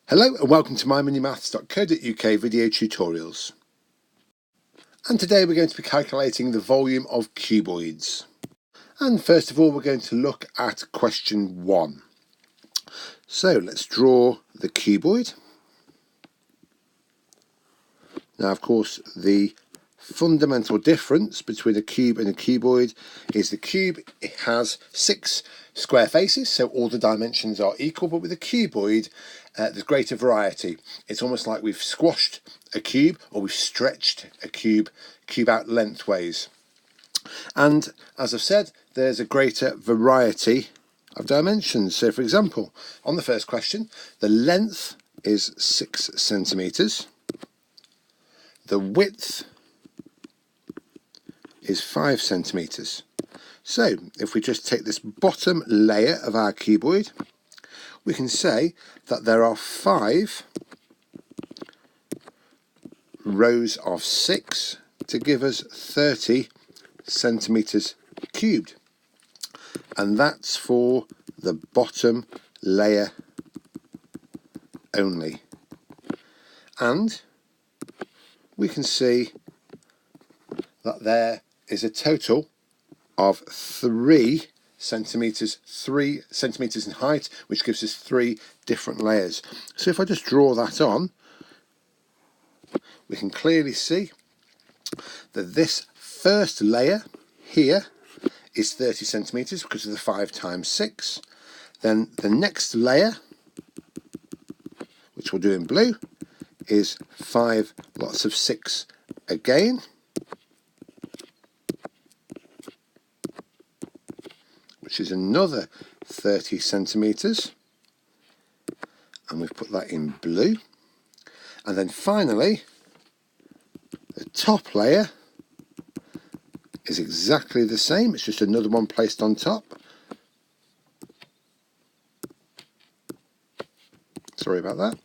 Hello and welcome to myminimaths.co.uk video tutorials. And today we're going to be calculating the volume of cuboids. And first of all we're going to look at question 1. So let's draw the cuboid. Now of course the fundamental difference between a cube and a cuboid is the cube, it has 6 square faces, so all the dimensions are equal, but with a cuboid there's greater variety. It's almost like we've squashed a cube or we've stretched a cube out lengthways. And as I've said, there's a greater variety of dimensions. So for example, on the first question, the length is 6 centimeters. The width is 5 centimeters. So if we just take this bottom layer of our cuboid, we can say that there are 5 rows of 6 to give us 30 centimeters cubed. And that's for the bottom layer only. And we can see that there is a total of 3 centimeters in height, which gives us 3 different layers. So if I just draw that on, we can clearly see that this first layer here is 30 centimeters because of the 5 times 6. Then the next layer, which we'll do in blue, is 5 lots of 6 again, which is another 30 centimeters, and we've put that in blue. And then finally the top layer is exactly the same, it's just another one placed on top. Sorry about that.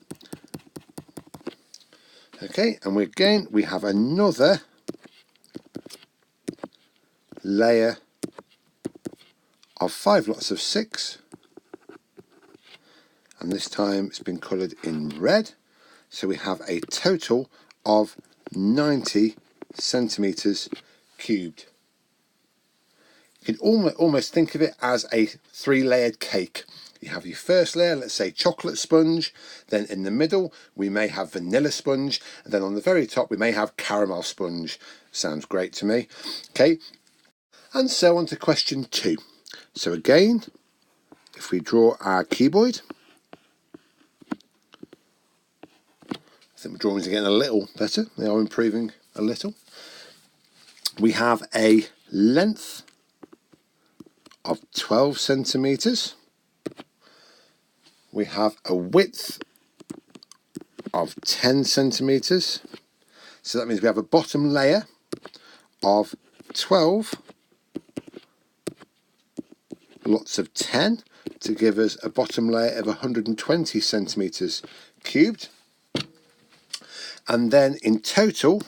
Okay, and we have another layer of 5 lots of 6, and this time it's been coloured in red, so we have a total of 90 centimeters cubed. You can almost think of it as a 3-layered cake. You have your first layer, let's say chocolate sponge, then in the middle we may have vanilla sponge, and then on the very top we may have caramel sponge. Sounds great to me. Okay, and so on to question 2. So again, if we draw our cuboid, I think my drawings are getting a little better, they are improving a little. We have a length of 12 centimeters. We have a width of 10 centimeters. So that means we have a bottom layer of 12 lots of 10 to give us a bottom layer of 120 centimeters cubed. And then in total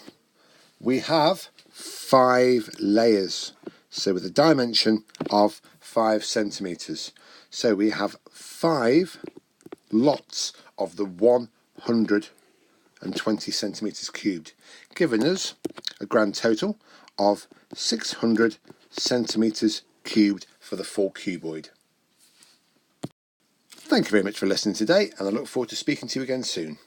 we have 5 layers, so with a dimension of 5 centimeters. So we have 5 lots of the 120 centimeters cubed, giving us a grand total of 600 centimeters cubed for the full cuboid. Thank you very much for listening today, and I look forward to speaking to you again soon.